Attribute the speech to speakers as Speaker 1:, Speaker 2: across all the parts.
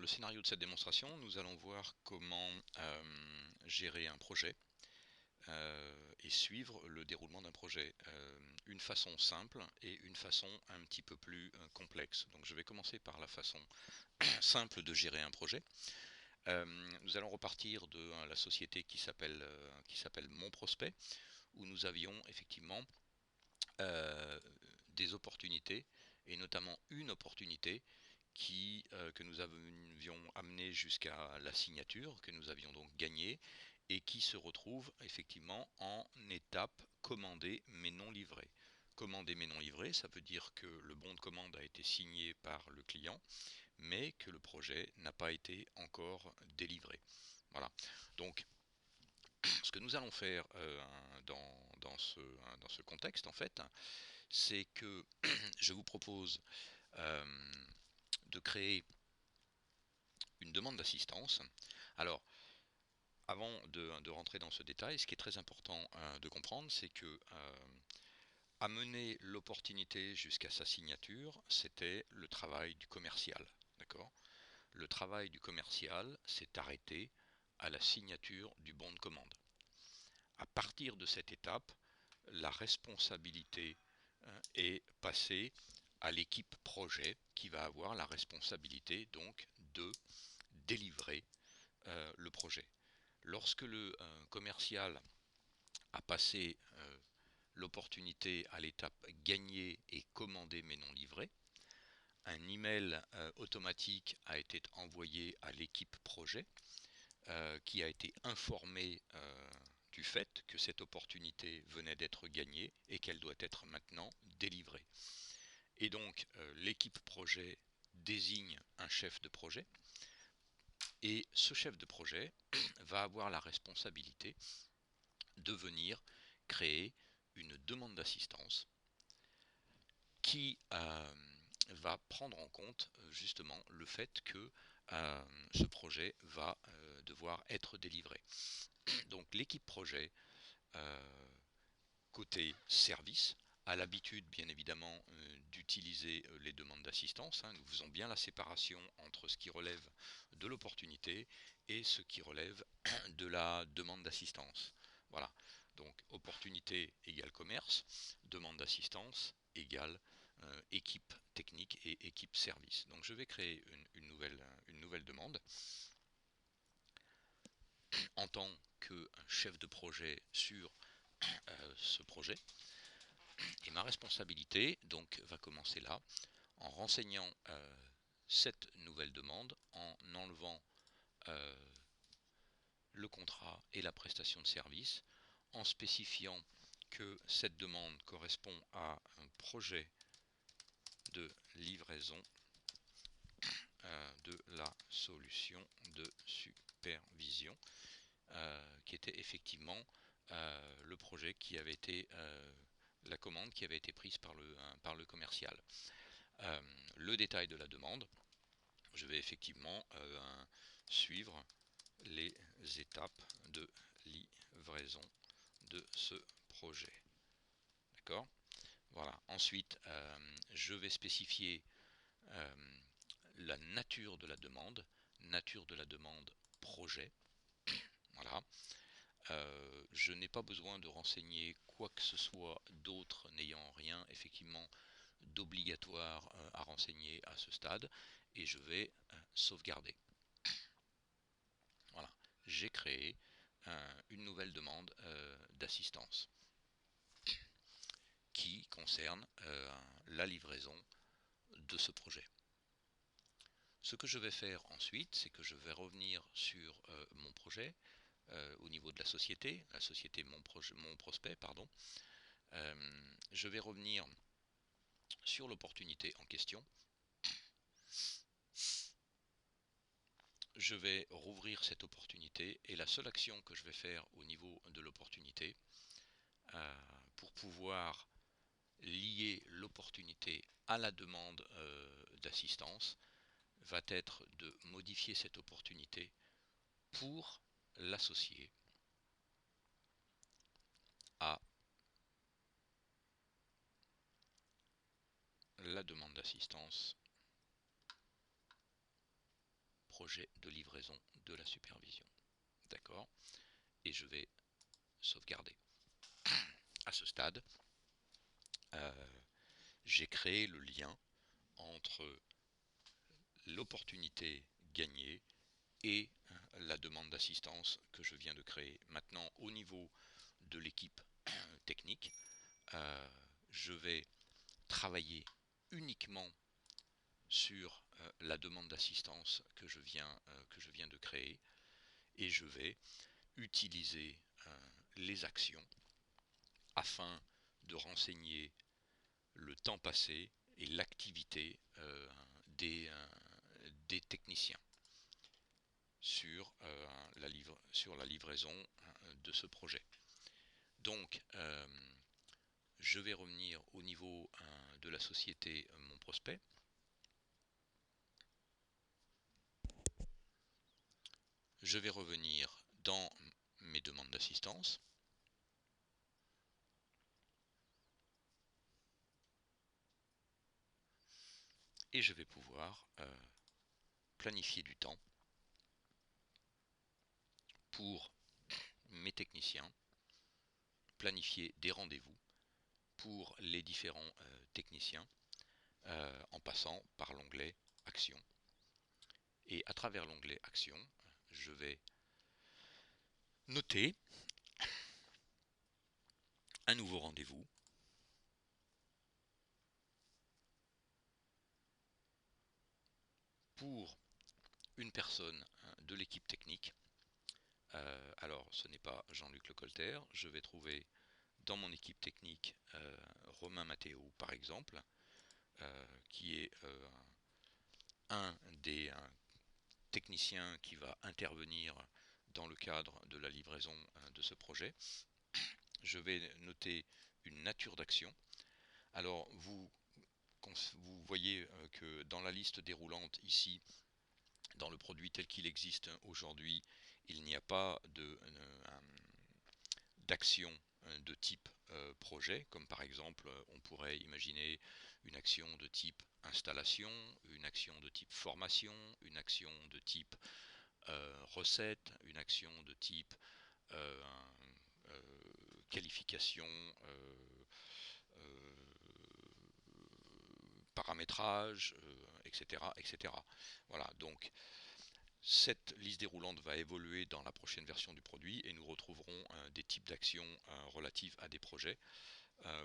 Speaker 1: le scénario de cette démonstration, nous allons voir comment gérer un projet et suivre le déroulement d'un projet. Une façon simple et une façon un petit peu plus complexe. Donc je vais commencer par la façon simple de gérer un projet. Nous allons repartir de la société qui s'appelle Mon Prospect, où nous avions effectivement des opportunités, et notamment une opportunité que nous avions amené jusqu'à la signature, que nous avions donc gagné, et qui se retrouve effectivement en étape commandée mais non livrée. Commandé mais non livré, ça veut dire que le bon de commande a été signé par le client, mais que le projet n'a pas été encore délivré. Voilà. Donc, ce que nous allons faire dans ce contexte, en fait, c'est que je vous propose euh, de créer une demande d'assistance. Alors, avant de rentrer dans ce détail, ce qui est très important de comprendre, c'est que amener l'opportunité jusqu'à sa signature, c'était le travail du commercial. D'accord ? Le travail du commercial s'est arrêté à la signature du bon de commande. À partir de cette étape, la responsabilité est passée à l'équipe projet qui va avoir la responsabilité donc de délivrer le projet. Lorsque le commercial a passé l'opportunité à l'étape gagnée et commandée mais non livrée, un email automatique a été envoyé à l'équipe projet qui a été informée du fait que cette opportunité venait d'être gagnée et qu'elle doit être maintenant délivrée. Et donc l'équipe projet désigne un chef de projet et ce chef de projet va avoir la responsabilité de venir créer une demande d'assistance qui va prendre en compte justement le fait que ce projet va devoir être délivré. Donc l'équipe projet côté service a l'habitude bien évidemment d'utiliser les demandes d'assistance. Nous faisons bien la séparation entre ce qui relève de l'opportunité et ce qui relève de la demande d'assistance. Voilà, donc opportunité égale commerce, demande d'assistance égale équipe technique et équipe service. Donc je vais créer une nouvelle demande en tant que chef de projet sur ce projet. Et ma responsabilité donc va commencer là, en renseignant cette nouvelle demande, en enlevant euh, le contrat et la prestation de service, en spécifiant que cette demande correspond à un projet de livraison de la solution de supervision, qui était effectivement le projet qui avait été la commande qui avait été prise par le commercial. Le détail de la demande, je vais effectivement suivre les étapes de livraison de ce projet. D'accord ? Voilà. Ensuite, je vais spécifier la nature de la demande projet. Voilà. Je n'ai pas besoin de renseigner quoi que ce soit d'autre n'ayant rien effectivement d'obligatoire à renseigner à ce stade et je vais sauvegarder. Voilà, j'ai créé une nouvelle demande d'assistance qui concerne la livraison de ce projet. Ce que je vais faire ensuite, c'est que je vais revenir sur mon projet au niveau de la société mon prospect, pardon. Je vais revenir sur l'opportunité en question. Je vais rouvrir cette opportunité et la seule action que je vais faire au niveau de l'opportunité pour pouvoir lier l'opportunité à la demande d'assistance va être de modifier cette opportunité pour l'associer à la demande d'assistance projet de livraison de la supervision. D'accord? Et je vais sauvegarder. À ce stade, j'ai créé le lien entre l'opportunité gagnée et la demande d'assistance que je viens de créer. Maintenant, au niveau de l'équipe technique, je vais travailler uniquement sur la demande d'assistance que je viens de créer, et je vais utiliser les actions afin de renseigner le temps passé et l'activité des techniciens sur la livraison de ce projet. Donc, je vais revenir au niveau de la société Mon Prospect. Je vais revenir dans mes demandes d'assistance. Et je vais pouvoir planifier du temps pour mes techniciens, planifier des rendez-vous pour les différents techniciens en passant par l'onglet Action. Et à travers l'onglet Action, je vais noter un nouveau rendez-vous pour une personne de l'équipe technique. Alors, ce n'est pas Jean-Luc Lecolter. Je vais trouver dans mon équipe technique Romain Matteo, par exemple, qui est un des techniciens qui va intervenir dans le cadre de la livraison de ce projet. Je vais noter une nature d'action. Alors, vous voyez que dans la liste déroulante ici, dans le produit tel qu'il existe aujourd'hui, il n'y a pas d'action de type projet, comme par exemple on pourrait imaginer une action de type installation, une action de type formation, une action de type recette, une action de type euh, qualification, paramétrage, etc., etc. Voilà, donc cette liste déroulante va évoluer dans la prochaine version du produit et nous retrouverons des types d'actions relatives à des projets.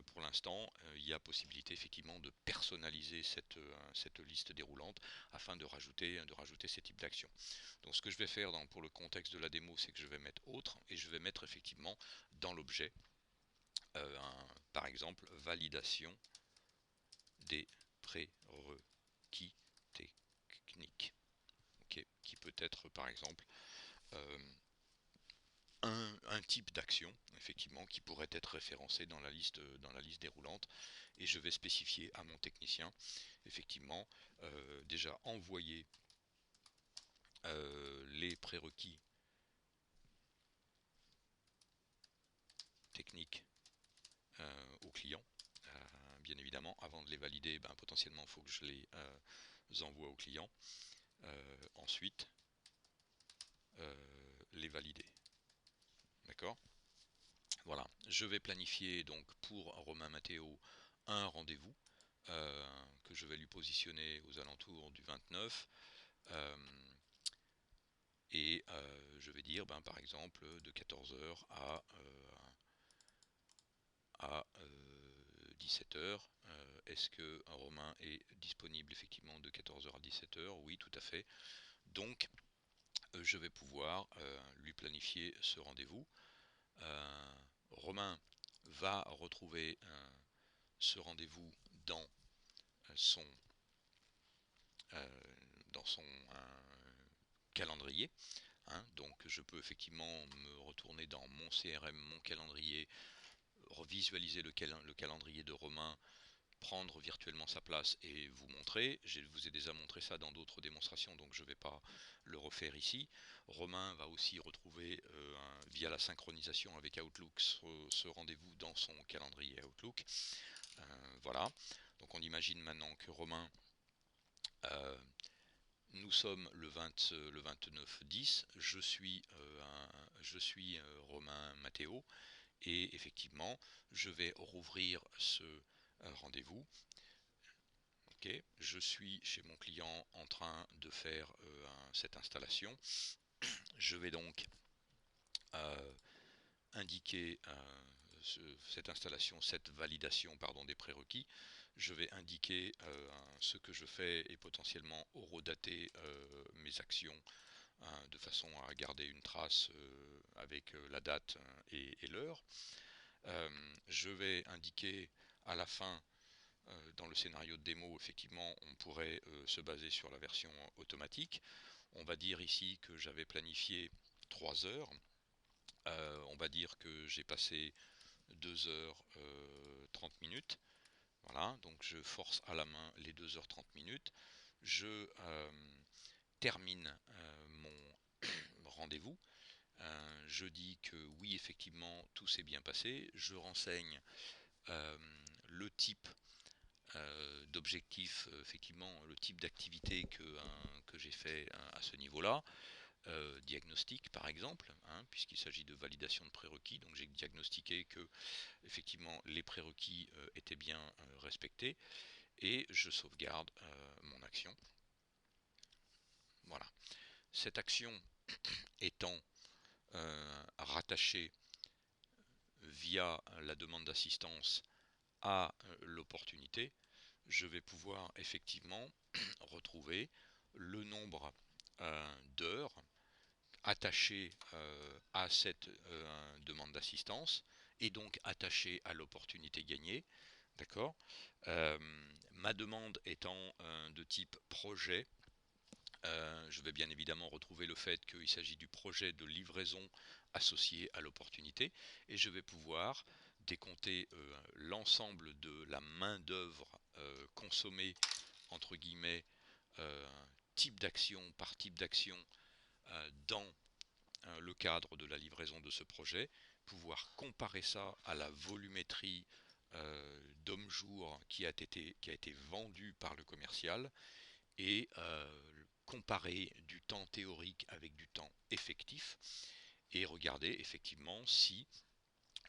Speaker 1: Pour l'instant, il y a possibilité effectivement de personnaliser cette liste déroulante afin de rajouter ces types d'actions. Donc ce que je vais faire pour le contexte de la démo, c'est que je vais mettre autre et je vais mettre effectivement dans l'objet par exemple validation des prérequis techniques. Okay, qui peut être par exemple un type d'action effectivement qui pourrait être référencé dans la liste déroulante, et je vais spécifier à mon technicien effectivement déjà envoyer les prérequis techniques au client. Bien évidemment, avant de les valider, potentiellement il faut que je les envoie au client. Ensuite, les valider. D'accord ? Voilà, je vais planifier donc pour Romain Matteo un rendez-vous que je vais lui positionner aux alentours du 29. Et je vais dire par exemple de 14h à 17h. Est-ce que Romain est disponible effectivement de 14h à 17h? Oui, tout à fait. Donc je vais pouvoir lui planifier ce rendez-vous. Romain va retrouver ce rendez-vous dans son calendrier. Donc je peux effectivement me retourner dans mon CRM, mon calendrier, revisualiser le calendrier de Romain, prendre virtuellement sa place et vous montrer. Je vous ai déjà montré ça dans d'autres démonstrations, donc je ne vais pas le refaire ici. Romain va aussi retrouver via la synchronisation avec Outlook ce rendez-vous dans son calendrier Outlook. Voilà, donc on imagine maintenant que Romain nous sommes le 29/10, je suis Romain Matteo, et effectivement, je vais rouvrir ce rendez-vous. Ok, je suis chez mon client en train de faire cette installation. Je vais donc euh, indiquer cette installation, cette validation pardon, des prérequis. Je vais indiquer ce que je fais et potentiellement horodater mes actions de façon à garder une trace avec la date et l'heure. Je vais indiquer à la fin, dans le scénario de démo, effectivement, on pourrait se baser sur la version automatique. On va dire ici que j'avais planifié 3 heures. On va dire que j'ai passé 2 heures 30 minutes. Voilà, donc je force à la main les 2 heures 30 minutes. Je termine mon rendez-vous. Je dis que oui, effectivement, tout s'est bien passé. Je renseigne euh, le type d'objectif, effectivement, le type d'activité que j'ai fait à ce niveau-là. Diagnostic par exemple, hein, puisqu'il s'agit de validation de prérequis, donc j'ai diagnostiqué que effectivement les prérequis étaient bien respectés, et je sauvegarde mon action. Voilà. Cette action étant rattachée via la demande d'assistance à l'opportunité, je vais pouvoir effectivement retrouver le nombre d'heures attachées à cette demande d'assistance, et donc attachées à l'opportunité gagnée. D'accord. Ma demande étant de type projet, je vais bien évidemment retrouver le fait qu'il s'agit du projet de livraison associé à l'opportunité, et je vais pouvoir décompter l'ensemble de la main-d'œuvre consommée, entre guillemets, euh, type d'action par type d'action dans le cadre de la livraison de ce projet, pouvoir comparer ça à la volumétrie d'hommes-jours qui a été vendue par le commercial, et comparer du temps théorique avec du temps effectif, et regarder effectivement si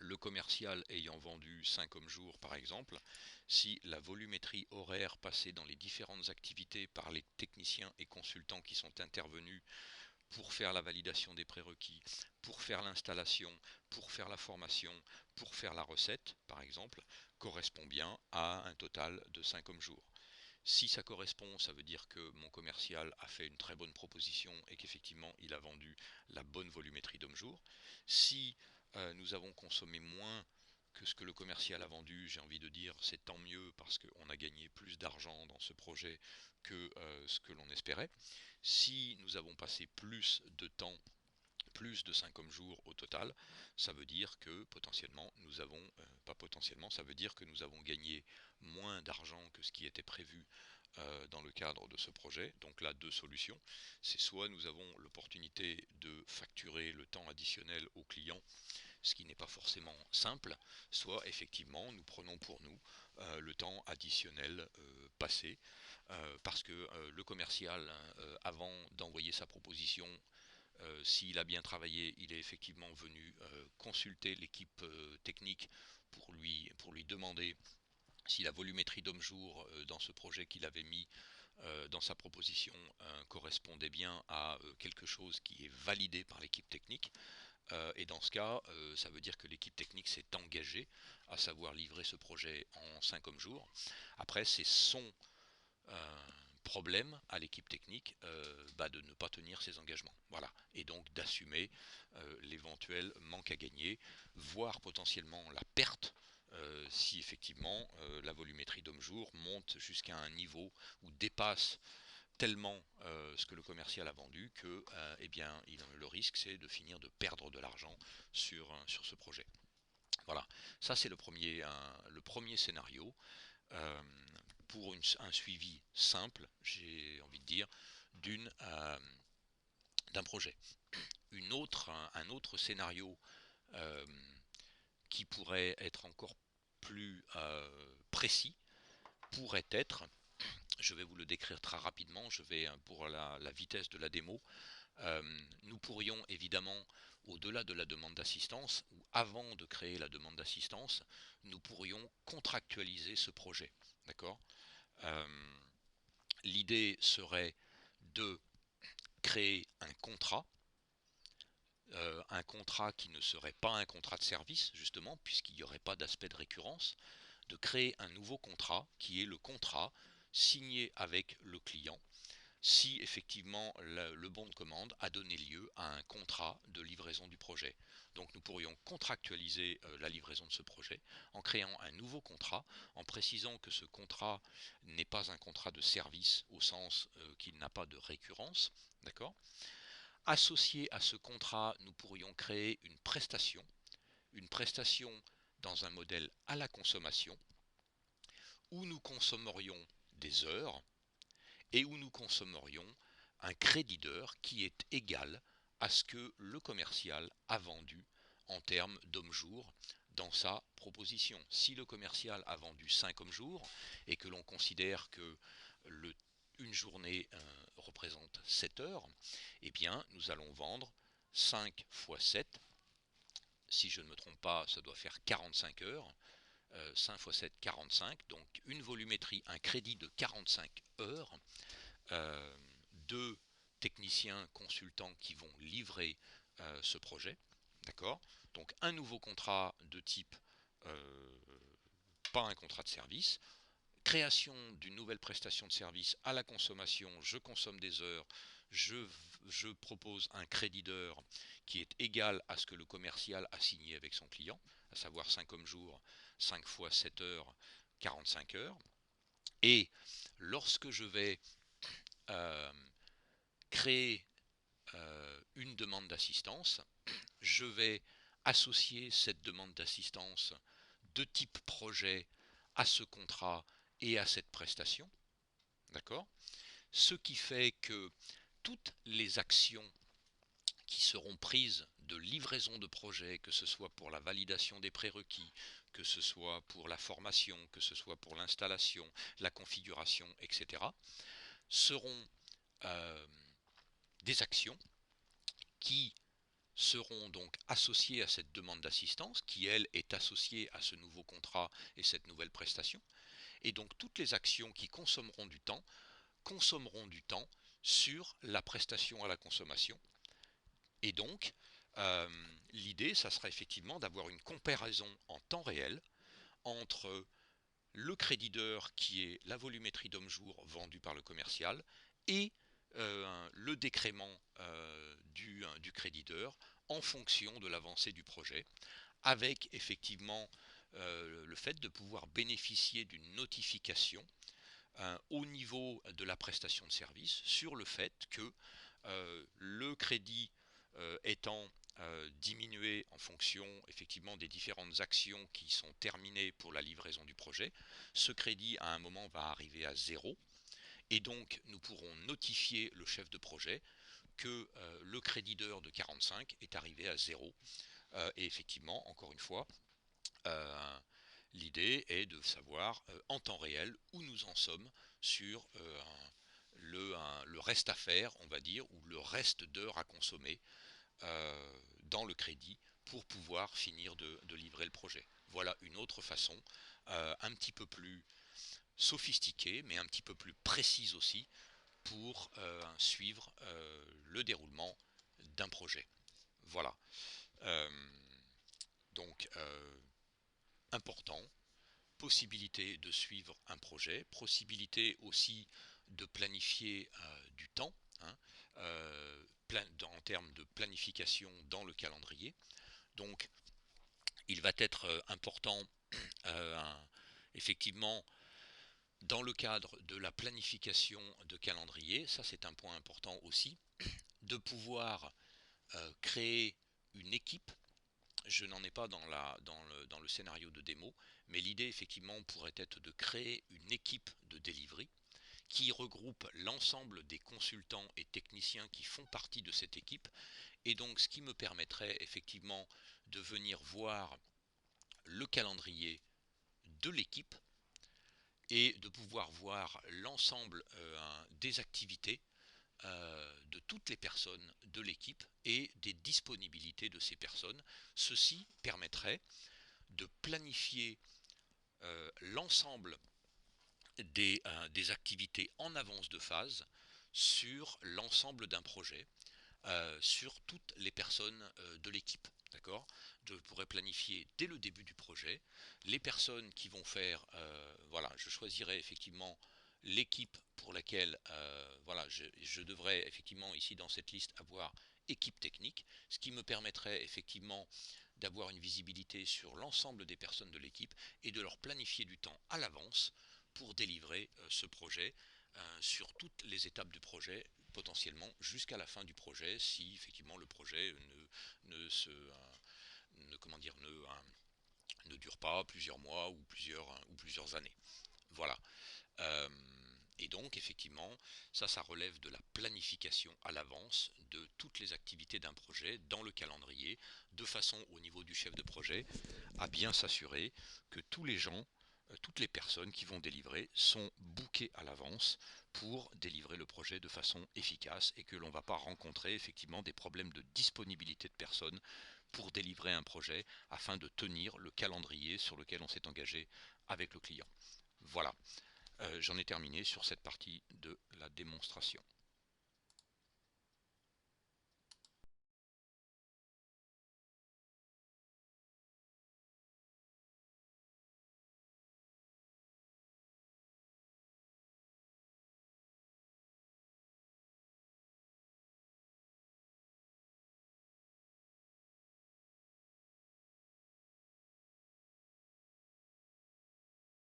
Speaker 1: le commercial ayant vendu 5 hommes jours par exemple, si la volumétrie horaire passée dans les différentes activités par les techniciens et consultants qui sont intervenus pour faire la validation des prérequis, pour faire l'installation, pour faire la formation, pour faire la recette par exemple, correspond bien à un total de 5 hommes jours. Si ça correspond, ça veut dire que mon commercial a fait une très bonne proposition et qu'effectivement il a vendu la bonne volumétrie d'hommes-jours. Si nous avons consommé moins que ce que le commercial a vendu, j'ai envie de dire c'est tant mieux, parce qu'on a gagné plus d'argent dans ce projet que ce que l'on espérait. Si nous avons passé plus de temps, plus de 5 hommes jours au total, ça veut dire que potentiellement nous avons, pas potentiellement, ça veut dire que nous avons gagné moins d'argent que ce qui était prévu dans le cadre de ce projet. Donc là, deux solutions. C'est soit nous avons l'opportunité de facturer le temps additionnel au client, ce qui n'est pas forcément simple, soit effectivement nous prenons pour nous le temps additionnel passé, parce que le commercial, avant d'envoyer sa proposition, s'il a bien travaillé, il est effectivement venu consulter l'équipe technique pour lui demander si la volumétrie d'hommes-jours dans ce projet qu'il avait mis dans sa proposition correspondait bien à quelque chose qui est validé par l'équipe technique. Et dans ce cas, ça veut dire que l'équipe technique s'est engagée à savoir livrer ce projet en 5 hommes jours. Après, c'est son problème à l'équipe technique de ne pas tenir ses engagements. Voilà. Et donc d'assumer l'éventuel manque à gagner, voire potentiellement la perte, si effectivement la volumétrie d'hommes-jours monte jusqu'à un niveau ou dépasse tellement ce que le commercial a vendu que eh bien, le risque c'est de finir de perdre de l'argent sur ce projet. Voilà, ça c'est le premier scénario euh, pour un suivi simple, j'ai envie de dire, d'un projet. Un autre scénario euh, qui pourrait être encore plus précis pourrait être je vais vous le décrire très rapidement, je vais pour la vitesse de la démo. Nous pourrions évidemment, au-delà de la demande d'assistance, ou avant de créer la demande d'assistance, nous pourrions contractualiser ce projet. D'accord. L'idée serait de créer un contrat qui ne serait pas un contrat de service, justement, puisqu'il n'y aurait pas d'aspect de récurrence, de créer un nouveau contrat qui est le contrat signé avec le client si effectivement le bon de commande a donné lieu à un contrat de livraison du projet. Donc nous pourrions contractualiser la livraison de ce projet en créant un nouveau contrat, en précisant que ce contrat n'est pas un contrat de service au sens qu'il n'a pas de récurrence, d'accord. Associé à ce contrat, nous pourrions créer une prestation dans un modèle à la consommation, où nous consommerions des heures et où nous consommerions un crédit d'heure qui est égal à ce que le commercial a vendu en termes d'hommes-jours dans sa proposition. Si le commercial a vendu 5 hommes-jours et que l'on considère que une journée représente 7 heures, eh bien nous allons vendre 5 fois 7. Si je ne me trompe pas, ça doit faire 45 heures. 5 fois 7, 45. Donc une volumétrie, un crédit de 45 heures. euh, Deux techniciens consultants qui vont livrer ce projet. D'accord. Donc un nouveau contrat de type euh, pas un contrat de service. Création d'une nouvelle prestation de service à la consommation. Je consomme des heures. Je propose un crédit d'heure qui est égal à ce que le commercial a signé avec son client, à savoir 5 hommes jour, 5 fois 7 heures, 45 heures. Et lorsque je vais euh, créer une demande d'assistance, je vais associer cette demande d'assistance de type projet à ce contrat et à cette prestation. D'accord. Ce qui fait que toutes les actions qui seront prises de livraison de projet, que ce soit pour la validation des prérequis, que ce soit pour la formation, que ce soit pour l'installation, la configuration, etc., seront euh, des actions qui seront donc associées à cette demande d'assistance, qui elle est associée à ce nouveau contrat et cette nouvelle prestation. Et donc toutes les actions qui consommeront du temps sur la prestation à la consommation. Et donc euh, l'idée, ça sera effectivement d'avoir une comparaison en temps réel entre le crédit d'heure qui est la volumétrie d'hommes-jour vendue par le commercial et le décrément du crédit d'heure en fonction de l'avancée du projet, avec effectivement le fait de pouvoir bénéficier d'une notification au niveau de la prestation de service sur le fait que le crédit étant diminué en fonction effectivement des différentes actions qui sont terminées pour la livraison du projet, ce crédit à un moment va arriver à zéro et donc nous pourrons notifier le chef de projet que le crédit d'heure de 45 est arrivé à zéro. Et effectivement, encore une fois, euh, l'idée est de savoir en temps réel où nous en sommes sur le reste à faire, on va dire, ou le reste d'heures à consommer dans le crédit pour pouvoir finir de livrer le projet. Voilà une autre façon, un petit peu plus sophistiquée, mais un petit peu plus précise aussi, pour suivre le déroulement d'un projet. Voilà. Euh, donc, important, possibilité de suivre un projet, possibilité aussi de planifier du temps, hein, en termes de planification dans le calendrier. Donc il va être important effectivement dans le cadre de la planification de calendrier, ça c'est un point important aussi, de pouvoir créer une équipe. Je n'en ai pas dans le scénario de démo, mais l'idée effectivement pourrait être de créer une équipe de delivery qui regroupe l'ensemble des consultants et techniciens qui font partie de cette équipe, et donc ce qui me permettrait effectivement de venir voir le calendrier de l'équipe et de pouvoir voir l'ensemble des activités de toutes les personnes de l'équipe et des disponibilités de ces personnes. Ceci permettrait de planifier l'ensemble des activités en avance de phase sur l'ensemble d'un projet, sur toutes les personnes de l'équipe. D'accord. Je pourrais planifier dès le début du projet les personnes qui vont faire. Voilà, je choisirai effectivement l'équipe pour laquelle voilà, je devrais effectivement ici dans cette liste avoir équipe technique, ce qui me permettrait effectivement d'avoir une visibilité sur l'ensemble des personnes de l'équipe et de leur planifier du temps à l'avance pour délivrer ce projet sur toutes les étapes du projet, potentiellement jusqu'à la fin du projet, si effectivement le projet comment dire, ne dure pas plusieurs mois ou plusieurs années. Voilà. Euh, et donc, effectivement, ça relève de la planification à l'avance de toutes les activités d'un projet dans le calendrier, de façon au niveau du chef de projet à bien s'assurer que tous les gens, toutes les personnes qui vont délivrer sont bookées à l'avance pour délivrer le projet de façon efficace et que l'on ne va pas rencontrer effectivement des problèmes de disponibilité de personnes pour délivrer un projet afin de tenir le calendrier sur lequel on s'est engagé avec le client. Voilà, j'en ai terminé sur cette partie de la démonstration.